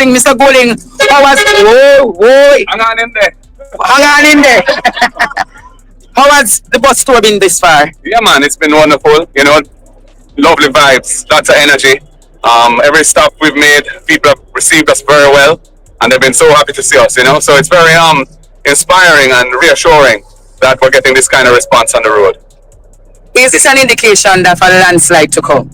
Mr. Golding, how was... Whoa. Hang on in there. Hang on in there. How has the bus tour been this far? Yeah, man, it's been wonderful. You know, lovely vibes, lots of energy. Every stop we've made, people have received us very well, and they've been so happy to see us. You know, so it's very inspiring and reassuring that we're getting this kind of response on the road. Is this an indication that a landslide to come?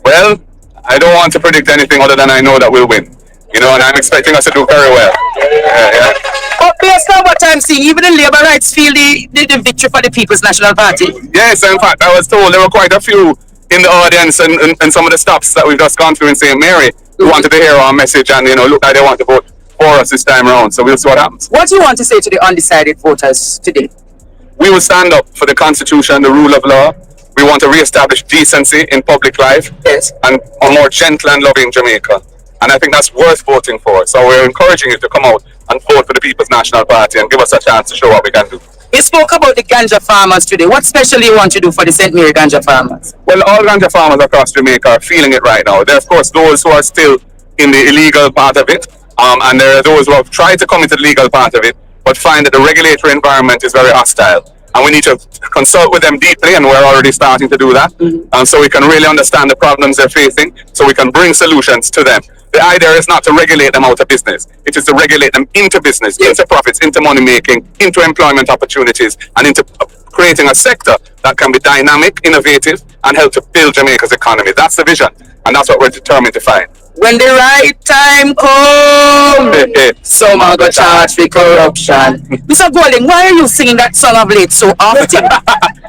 Well, I don't want to predict anything other than I know that we'll win. You know, and I'm expecting us to do very well. Yeah. But based on what I'm seeing, even the Labour Rights feel the victory for the People's National Party. Yes, in fact, I was told there were quite a few in the audience and some of the stops that we've just gone through in St. Mary who wanted to hear our message and, you know, look like they want to vote for us this time around. So we'll see what happens. What do you want to say to the undecided voters today? We will stand up for the Constitution, the rule of law. We want to re-establish decency in public life. Yes. And a more gentle and loving Jamaica. And I think that's worth voting for. So we're encouraging you to come out and vote for the People's National Party and give us a chance to show what we can do. You spoke about the ganja farmers today. What special you want to do for the St. Mary ganja farmers? Well, all ganja farmers across Jamaica are feeling it right now. There are, of course, those who are still in the illegal part of it. And there are those who have tried to come into the legal part of it, but find that the regulatory environment is very hostile. And we need to consult with them deeply, and we're already starting to do that. So we can really understand the problems they're facing, so we can bring solutions to them. The idea is not to regulate them out of business. It is to regulate them into business, into profits, into money making, into employment opportunities, and into creating a sector that can be dynamic, innovative, and help to build Jamaica's economy. That's the vision, and that's what we're determined to find. When the right time comes, some are going to charge for corruption. Mr. Golding, why are you singing that song of late so often?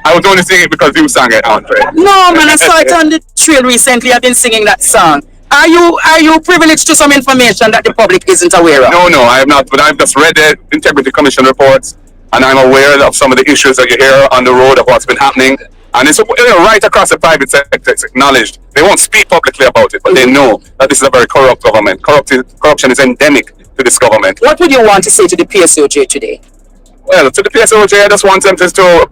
I was only singing it because you sang it, Andre. No, man, I saw it on the trail recently. I've been singing that song. Are you privileged to some information that the public isn't aware of? No, I have not. But I've just read the Integrity Commission reports, and I'm aware of some of the issues that you hear on the road of what's been happening. And it's right across the private sector. It's acknowledged. They won't speak publicly about it, but they know that this is a very corrupt government. Corruption is endemic to this government. What would you want to say to the PSOJ today? Well, to the PSOJ, I just want them to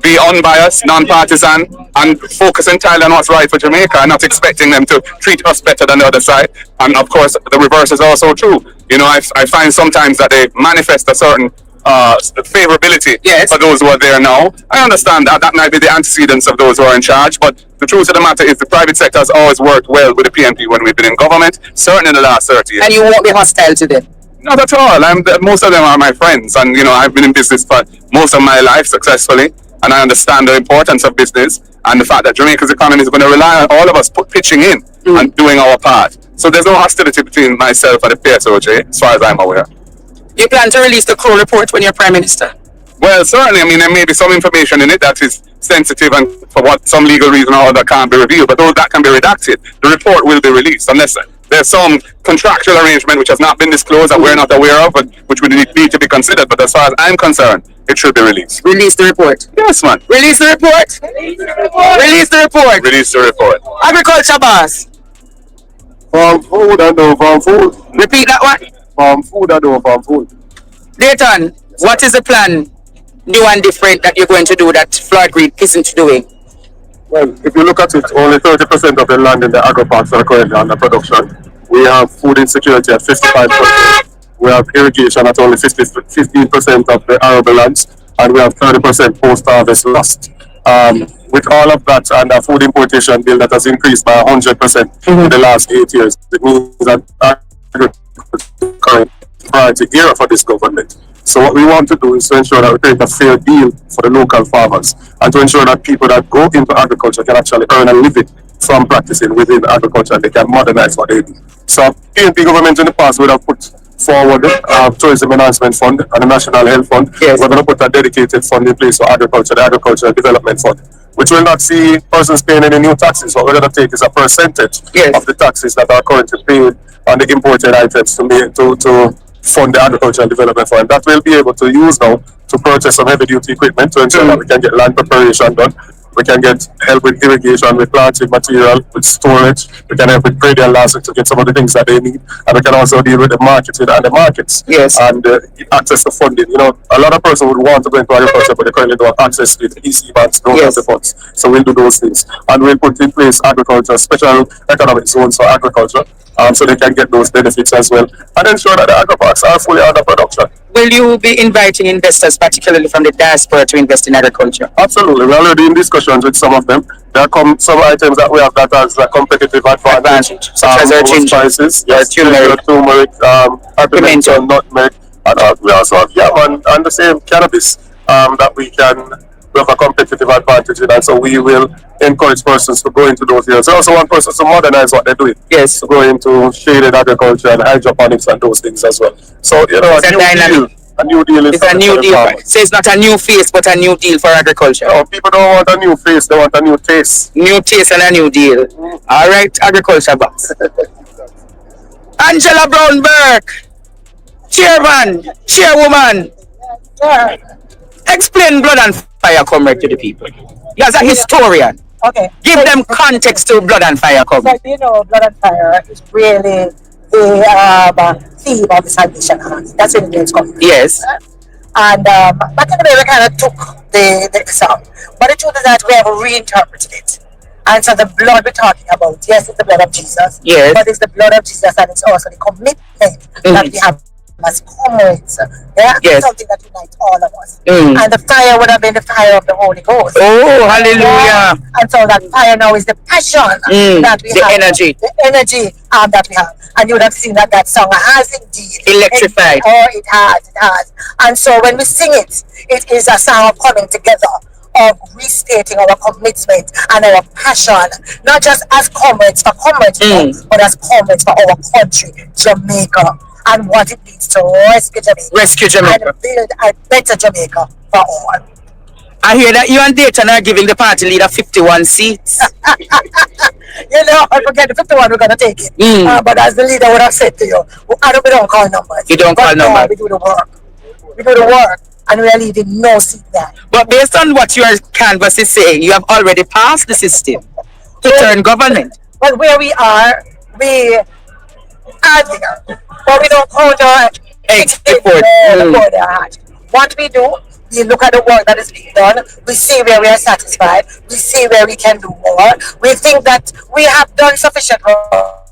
be unbiased, non-partisan, and focus entirely on what's right for Jamaica, and not expecting them to treat us better than the other side. And of course, the reverse is also true. You know, I find sometimes that they manifest a certain favorability for those who are there now. I understand that might be the antecedents of those who are in charge, but the truth of the matter is the private sector has always worked well with the PNP when we've been in government, certainly in the last 30 years. And you won't be hostile to them? Not at all. Most of them are my friends, and you know, I've been in business for most of my life successfully, and I understand the importance of business and the fact that Jamaica's economy is going to rely on all of us pitching in and doing our part. So there's no hostility between myself and the PSOJ, as far as I'm aware. You plan to release the Crow report when you're Prime Minister? Well, certainly. I mean, there may be some information in it that is sensitive and for what some legal reason or other can't be revealed, but those that can be redacted, the report will be released unless there's some contractual arrangement which has not been disclosed that we're not aware of, but which would need to be considered. But as far as I'm concerned, it should be released. Release the report? Yes, man. Release the report? Release the report? Release the report? Release the report. Agriculture boss. Farm food and no farm food. Repeat that one. Farm food and no farm food. Dayton, what is the plan, new and different, that you're going to do that Floyd Reid isn't doing? Well, if you look at it, only 30% of the land in the agri-parks are currently under production. We have food insecurity at 55%. We have irrigation at only 15% of the arable lands, and we have 30% post-harvest lost. With all of that and a food importation bill that has increased by 100% in the last 8 years, it means that agriculture current priority era for this government. So what we want to do is to ensure that we create a fair deal for the local farmers, and to ensure that people that go into agriculture can actually earn a living from practicing within agriculture, and they can modernize what they do. So PNP government in the past would have put forward Tourism Enhancement Fund and the National Health Fund. Yes. We're going to put a dedicated fund in place for agriculture, the Agricultural Development Fund, which will not see persons paying any new taxes. What we're going to take is a percentage of the taxes that are currently paid on the imported items to fund the Agricultural Development Fund. That we'll be able to use now to purchase some heavy duty equipment to ensure that we can get land preparation done. We can get help with irrigation, with planting material, with storage. We can help with grading last to get some of the things that they need. And we can also deal with the marketing and the markets. Yes. And access to funding. You know, a lot of persons would want to go into agriculture, but they currently don't have access to it. EC banks don't have the funds. So we'll do those things. And we'll put in place agriculture, special economic zones for agriculture. so they can get those benefits as well, and ensure that the agro parks are fully under production. Will you be inviting investors, particularly from the diaspora, to invest in agriculture? Absolutely. We're already in discussions with some of them. There are some items that we have that has a competitive advantage, such as our ginger, spices, yes, turmeric, pimento, nutmeg, and we also have yam and the same cannabis that we have a competitive advantage in, and so we will encourage persons to go into those areas. We also want persons to modernize what they're doing. Yes. To go into shaded agriculture and hydroponics and those things as well. So, you know, a new deal is a new deal. So it's not a new face, but a new deal for agriculture. No, people don't want a new face, they want a new taste. New taste and a new deal. All right, agriculture boss. Angela Brown Burke, chairman, chairwoman. Explain Blood and Fire Comrade to the people. You as a historian. Okay. Give them context to Blood and Fire Comrade. So, you know, Blood and Fire is really the theme of the Salvation Army. That's where the name's coming from. Yes. And back in the day, we kind of took the song. But the truth is that we have reinterpreted it. And so the blood we're talking about, yes, it's the blood of Jesus. Yes. But it's the blood of Jesus, and it's also the commitment that we have as comrades. Yeah? Yes. It's something that unites all of us. And the fire would have been the fire of the Holy Ghost. Oh, hallelujah. Yeah. And so that fire now is the passion that we have. Energy. The energy that we have. And you would have seen that song has indeed electrified. It has. And so when we sing it, it is a song of coming together, of restating our commitment and our passion, not just as comrades for comrades, but as comrades for our country, Jamaica, and what it means to rescue Jamaica. And build a better Jamaica for all. I hear that you and Dayton are giving the party leader 51 seats. You know, I forget the 51, we're going to take it. But as the leader would have said to you, we don't call numbers. You don't call numbers. We do the work. We do the work. And we are leaving no seat there. But based on what your canvas is saying, you have already passed the system to turn government. But where we are, we are there. But we don't count our eggs before they are hatched. What we do, we look at the work that is being done. We see where we are satisfied. We see where we can do more. We think that we have done sufficient work.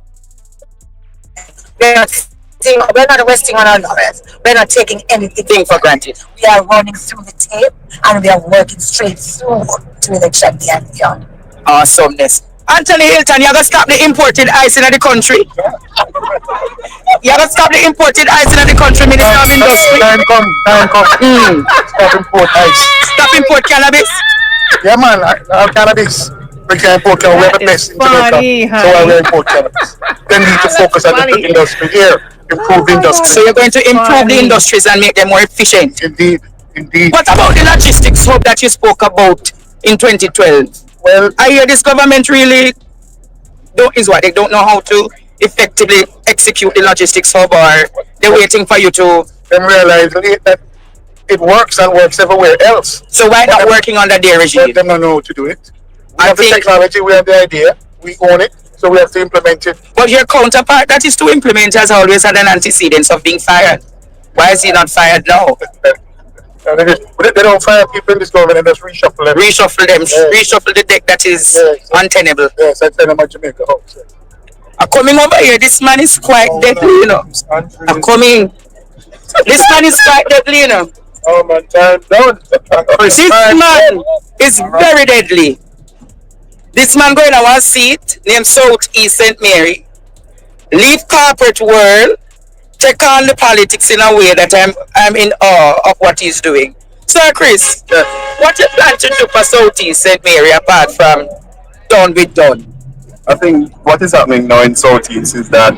We're not resting on our laurels. We're not taking anything for granted. We are running through the tape and we are working straight through to election day and beyond. Awesomeness. Anthony Hilton, you have to stop the imported ice in the country. You have to stop the imported ice in the country, Minister of Industry. Time come. Stop import ice. Stop import cannabis. Yeah, man, cannabis. We can import cannabis. We're the best in Jamaica. So why we import cannabis? Then we need to focus on the industry here. Improve the industry. So you're going to improve the industries and make them more efficient. Indeed. What about the logistics hub that you spoke about in 2012? Well, I hear this government really they don't know how to effectively execute the logistics hub, or they're waiting for you to realize that it works and works everywhere else. So why not working under their regime? They don't know how to do it. We have the technology, we have the idea, we own it. So we have to implement it. But your counterpart that is to implement has always had an antecedent of being fired. Why is he not fired now? They don't fire people in this government and just reshuffle them. Reshuffle them. Yes. Reshuffle the deck that is untenable. Yes, I tell them at Jamaica House. Coming over here, this man is quite deadly, you know. Coming. This man is quite deadly, you know. Oh man, time down. This man is very deadly. This man going to one seat named Southeast St. Mary, leave corporate world, take on the politics in a way that I'm in awe of what he's doing. Sir Chris, what you plan to do for Southeast St. Mary apart from done with done? I think what is happening now in Southeast is that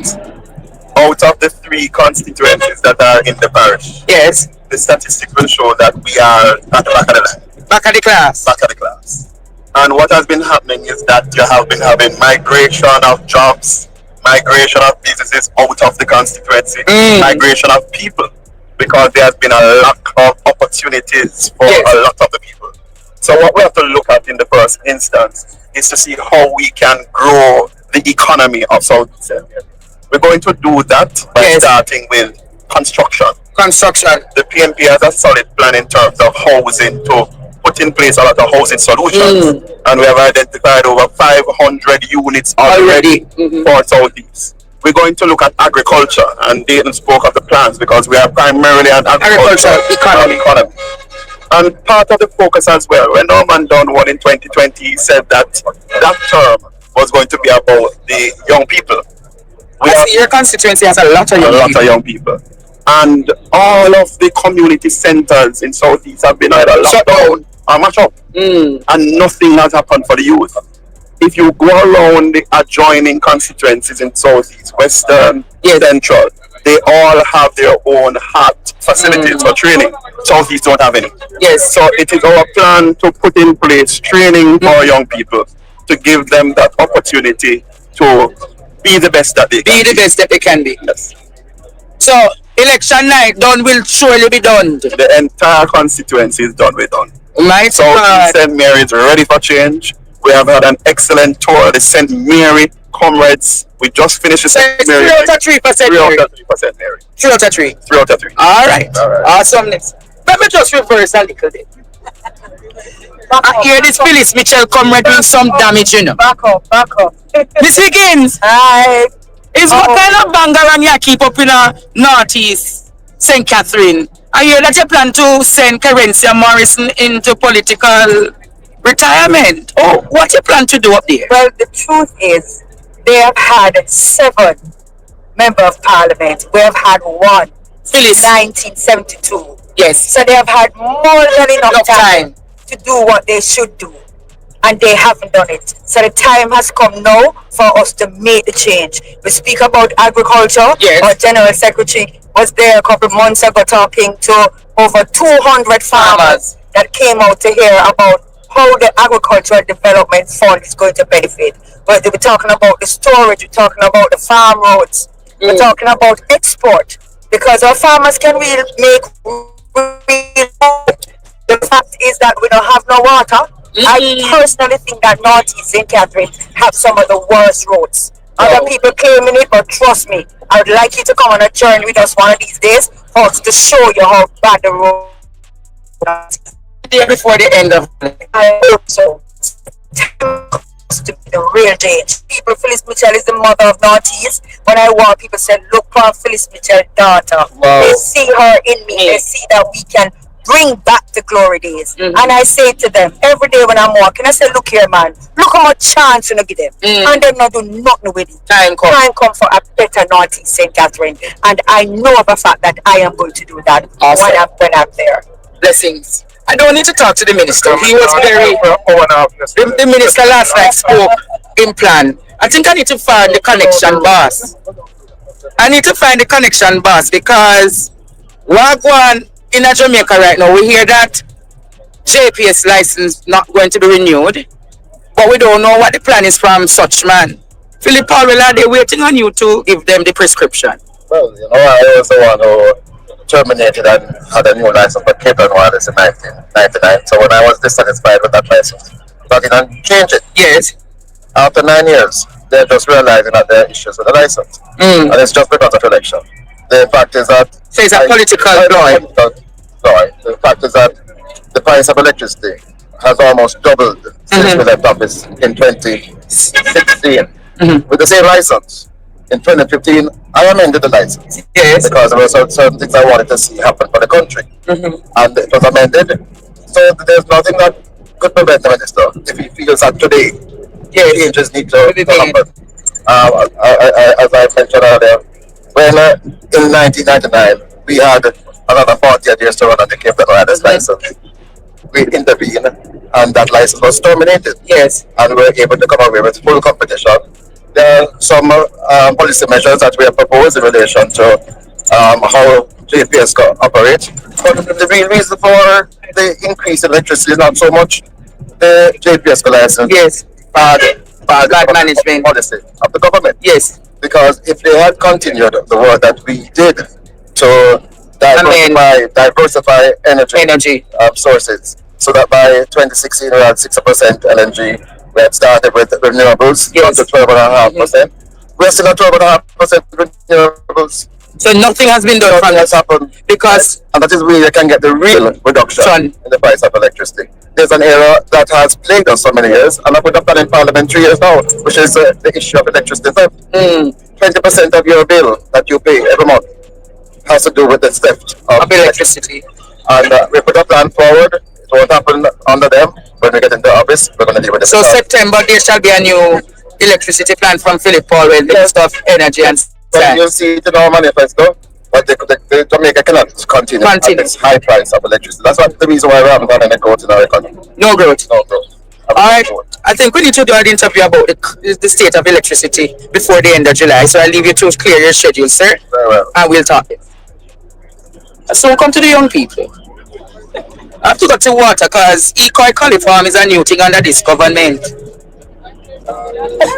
out of the 3 constituencies that are in the parish, yes, the statistics will show that we are at the back of the line. Back of the class. Back of the class. And what has been happening is that you have been having migration of jobs, migration of businesses out of the constituency, migration of people, because there has been a lack of opportunities for a lot of the people. So what we have to look at in the first instance is to see how we can grow the economy of Southeast St. Mary. We're going to do that by starting with construction. The PNP has a solid plan in terms of housing to put in place a lot of housing solutions, and we have identified over 500 units already for Southeast. we're going to look at agriculture, and Dayton spoke of the plans because we are primarily an agricultural economy. And part of the focus as well, when Norman Dunn won in 2020, he said that that term was going to be about the young people. Your constituency has a lot of young people. And all of the community centers in Southeast have been either locked down or mashed up. And nothing has happened for the youth. If you go around the adjoining constituencies in Southeast, Western, Central, they all have their own heart facilities for training. Southeast don't have any. Yes. So it is our plan to put in place training for young people to give them that opportunity to be the best that they can be. The best that they can be. Yes. So election night done will surely be done. The entire constituency is done with done. My Southeast St. Mary is ready for change. We have had an excellent tour of the St. Mary comrades. We just finished the St. Mary. 3 out of 3%. 3 out of 3% Mary. 3 out of 3. 3 out of 3. All right. Awesomeness. Let me just reverse a little bit. I hear this Phyllis Mitchell comrade doing some damage, you know. Back up. Miss Higgins. Hi. Is what kind of bangaran you keep up in a Northeast St. Catherine? I hear that you plan to send Carencia Morrison into political retirement. Oh, what you plan to do up there? Well, the truth is, they have had 7 members of parliament. We have had 1 Phyllis. 1972. Yes. So they have had more than enough time to do what they should do. And they haven't done it. So the time has come now for us to make the change. We speak about agriculture. Yes. Our General Secretary was there a couple of months ago talking to over 200 farmers that came out to hear about how the agricultural development fund is going to benefit. But we're talking about the storage, we're talking about the farm roads, we're talking about export. Because our farmers can really make real. The fact is that we don't have no water. I personally think that Northeast St. Catherine have some of the worst roads. Other people claiming it, but trust me, I would like you to come on a journey with us one of these days for us to show you how bad the road is. Before the end of I hope so. To be the real change. People, Phyllis Mitchell is the mother of Northeast. When I walk, people say, look for Phyllis Mitchell's daughter. Wow. They see her in me. They see that we can bring back the glory days. And I say to them every day when I'm walking, I say, look here, man, look how much chance you give them. And them not do nothing with it. Time come for a better Northeast St. Catherine. And I know of a fact that I am going to do that when I'm there. Blessings. I don't need to talk to the minister. He was very. The minister last night spoke in plan. I think I need to find the connection boss. I need to find the connection boss because Wagwan in Jamaica right now, we hear that JPS license not going to be renewed, but we don't know what the plan is from such man. Philip Powell, are they waiting on you to give them the prescription? Well, I was the one who terminated and had a new license for Cape Town Wireless in 1999. So when I was dissatisfied with that license, got in and changed it. Yes. After 9 years, they're just realizing that there are issues with the license. And it's just because of election. The fact is that... So it's a political ploy. The fact is that the price of electricity has almost doubled since we left office in 2016 with the same license. In 2015, I amended the license because there were certain things I wanted to see happen for the country, and it was amended. So there's nothing that could prevent the minister if he feels that today changes need to happen. As I mentioned earlier, when in 1999 we had another 40 years to run on the Cape Town Wireless license, we intervened and that license was terminated. Yes, and we were able to come away with full competition. There are some policy measures that we have proposed in relation to how JPS operates. But the real reason for the increase in electricity is not so much the JPS license. Yes. Bad management policy of the government. Yes. Because if they had continued the work that we did to diversify energy sources, so that by 2016 we had 6% LNG. We had started with renewables, down to 12.5%. We're still at 12.5% renewables. So nothing has been done from Nothing has this happened. because And that is where you can get the real reduction Son. in the price of electricity. There's an era that has plagued us for many years, and I put up that in Parliament 3 years now, which is the issue of electricity theft. 20% of your bill that you pay every month has to do with the theft of of electricity. And we put a plan forward. It won't happen under them. When we get into office, we're going to deal with it. So September there shall be a new electricity plan from Philip Paul with the list of energy and But you'll science. see it in our manifesto. But the Jamaica cannot continue at Continue. this high price of electricity. That's what the reason why we haven't got any growth in our economy. No growth. No growth. All right. I think we need to do an interview about the state of electricity before the end of July. So I'll leave you to clear your schedule, sir, Very well. and we'll talk. So we'll come to the young people. I have to go to water because eco-coliform is a new thing under this government.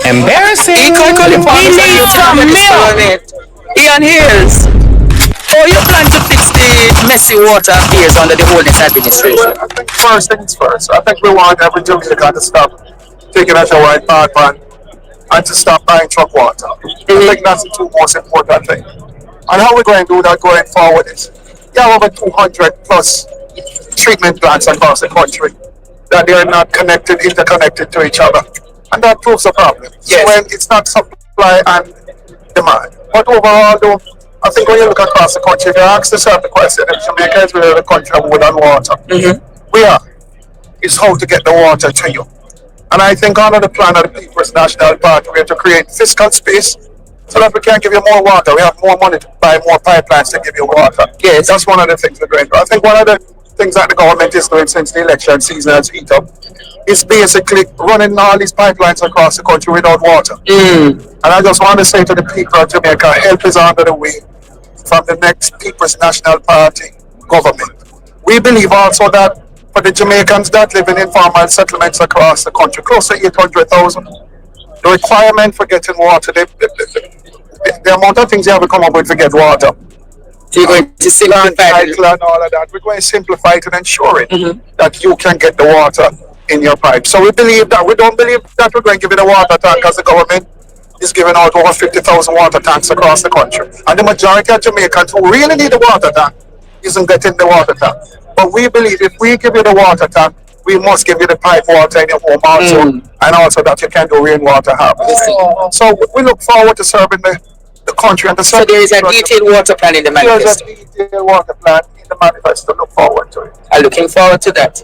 Embarrassing. Eco-coliform We is a need new thing some under this milk. government. Ian Hills, how you plan to fix the messy water affairs under the Holdings administration? I think first things first. I think we want every Jamaican to stop taking a shower in bad man and to stop buying truck water. I think that's the two most important things. And how we're going to do that going forward is you have over 200 plus treatment plants across the country that they are not interconnected to each other. And that proves a problem. So Yes. when it's not supply and demand. But overall, though, I think when you look across the country, if you ask yourself the question, if Jamaica is really the country of wood and water, we are. It's how to get the water to you. And I think under the plan of the People's National Party, we have to create fiscal space so that we can give you more water. We have more money to buy more pipelines to give you water. Yes. That's one of the things we're going to. I think one of the things that the government is doing since the election season has heated up is basically running all these pipelines across the country without water. And I just want to say to the people of Jamaica, help is under the way from the next People's National Party government. We believe also that for the Jamaicans that live in informal settlements across the country, close to 800,000, the requirement for getting water, the amount of things you have to come up with to get water, So you're going to simplify it. cycle and all of that, we're going to simplify it and ensure it that you can get the water in your pipe. So we believe that. We don't believe that we're going to give you the water tank because the government is giving out over 50,000 water tanks across the country. And the majority of Jamaicans who really need the water tank isn't getting the water tank. But we believe if we give you the water tank, we must give you the pipe water in your home also, and also that you can do rainwater harvesting. So we look forward to serving the country and the So there is a detailed water plan in the There's manifesto. a detailed water plan in the manifesto. Look forward to it. I'm looking forward to that.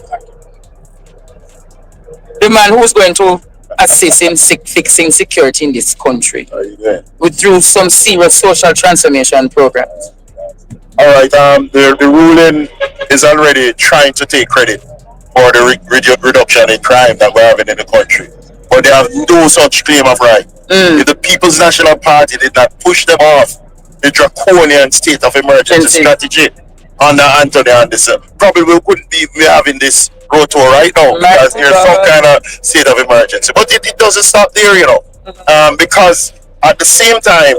The man who's going to assist in fixing security in this country through some serious social transformation programs. All right. The ruling is already trying to take credit for the reduction in crime that we're having in the country, but they have no such claim of right. If the People's National Party did not push them off the draconian state of emergency strategy under Anthony Anderson, probably we wouldn't be having this road tour right now because there's some kind of state of emergency. But it doesn't stop there, because at the same time,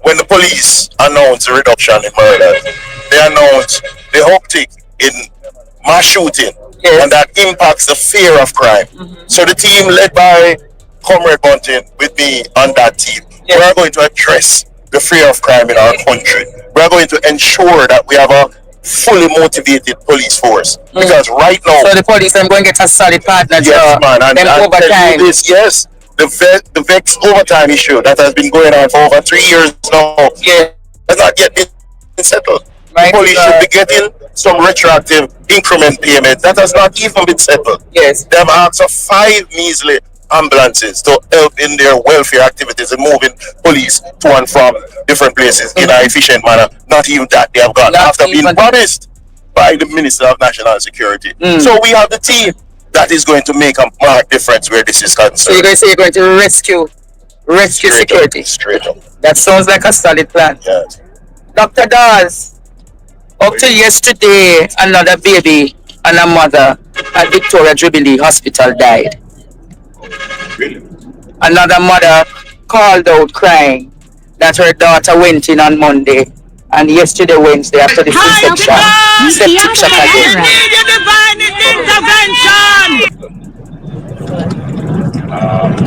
when the police announce a reduction in murders, they announce the uptick in mass shooting, and that impacts the fear of crime. So the team led by Comrade Bunting with me on that team, we are going to address the fear of crime in our country. We are going to ensure that we have a fully motivated police force, because right now, So the police are going to get a solid partner. yes, man, and them tell overtime. you this, yes, the VEX overtime issue that has been going on for over 3 years now has not yet been settled. The police should be getting some retroactive increment payment that has not even been settled. Yes. They have asked for 5 measly ambulances to help in their welfare activities and moving police to and from different places in an efficient manner. Not even that they have got Not after being even- promised by the Minister of National Security. So we have the team that is going to make a marked difference where this is concerned. So you're going to say you're going to rescue security. Straight up. That sounds like a solid plan. Yes. Dr. Dawes, up till yesterday, another baby and a mother at Victoria Jubilee Hospital died. Another mother called out crying that her daughter went in on Monday, and yesterday, Wednesday, after the C-section, septic shock again.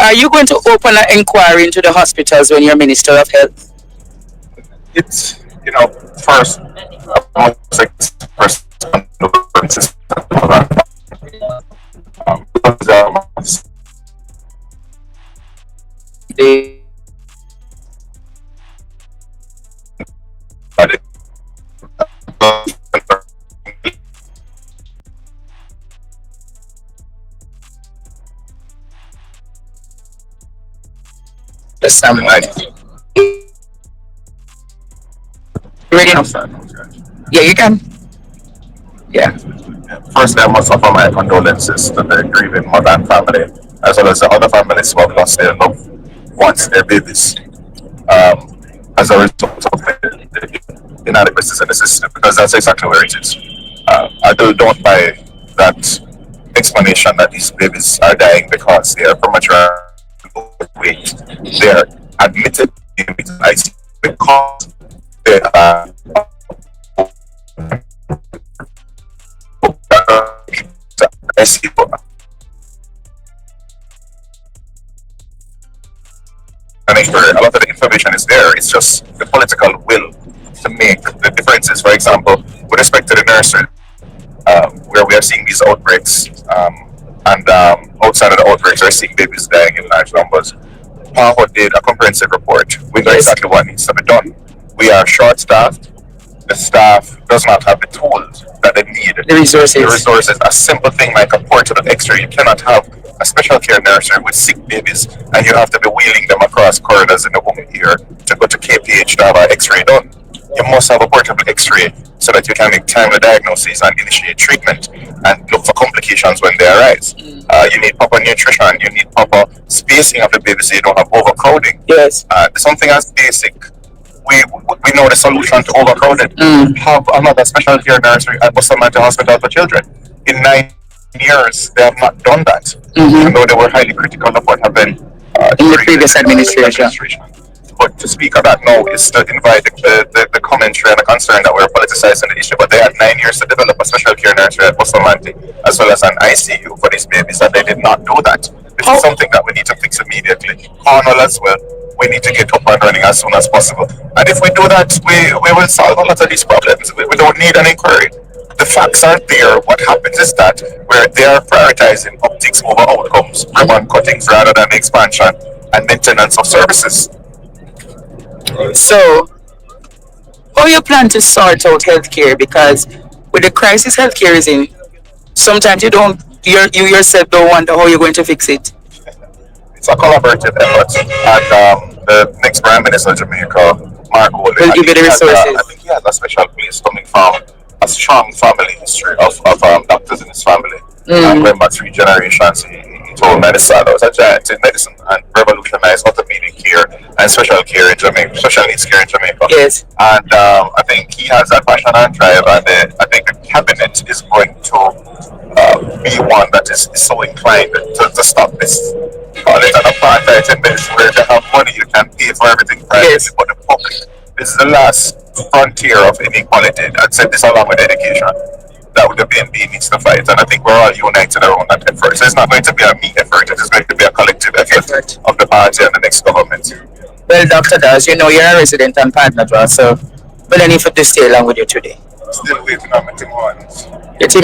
Are you going to open an inquiry into the hospitals when you're Minister of Health? it's, first, I must express condolences to the mother and because Just ready now? Yeah, you can. Yeah. firstly, I must offer my condolences to the grieving mother and family, as well as the other families who have lost their loved ones, their babies, as a result of the inadequacies in the system, because that's exactly where it is. I don't buy that explanation that these babies are dying because they are premature overweight. They are admitted in ICU because they are ICU. I make sure a lot of the information is there. It's just the political will to make the differences. For example, with respect to the nursery, where we are seeing these outbreaks, and outside of the outbreaks, we're seeing babies dying in large numbers. PAHO did a comprehensive report. We know exactly what needs to be done. We are short staffed. The staff does not have the tools that they need. The resources. The resources. A simple thing like a portable X-ray. You cannot have a special care nursery with sick babies, and you have to be wheeling them across corridors in the home here to go to KPH to have an X-ray done. You must have a portable X-ray so that you can make timely diagnoses and initiate treatment and look for complications when they arise. You need proper nutrition. You need proper spacing of the baby so you don't have overcrowding. Yes. Something as basic. We know the solution to overcrowding. Have another special care nursery at Bustamante Hospital for Children. In 9 years, they have not done that, even though they were highly critical of what happened in the previous administration. But to speak of that now is to invite the commentary and the concern that we're politicizing the issue. But they had 9 years to develop a special care nursery at Bustamante, as well as an ICU for these babies, and they did not do that. This is something that we need to fix immediately. Cornwall as well. We need to get up and running as soon as possible. And if we do that, we will solve a lot of these problems. We don't need an inquiry. The facts are there. What happens is that where they are prioritizing optics over outcomes, ribbon cuttings rather than expansion and maintenance of services. So, how you plan to sort out healthcare? Because with the crisis healthcare is in, sometimes you yourself don't wonder how you're going to fix it. It's a collaborative effort, and the next Prime Minister of Jamaica, Mark Woolley, Will give you the resources. I think he has a special place coming from a strong family history of doctors in his family. And going back 3 generations, he told me his father was a giant in medicine and revolutionized orthopedic care and special care in Jamaica, special needs care in Jamaica. Yes. And I think he has that passion and drive, and I think the cabinet is going to be one that is so inclined to stop this. Call it an apartheid in medicine where if you have money, you can pay for everything privately, but the public. This is the last frontier of inequality. I'd say this along with education that the BNB needs to fight, and I think we're all united around that effort. So it's not going to be a me effort; it is going to be a collective effort of the party and the next government. Well, Dr. Dawes, you know you're a resident and partner to us, so we'll need for to stay along with you today. Still waiting on my Tim Horns. Your team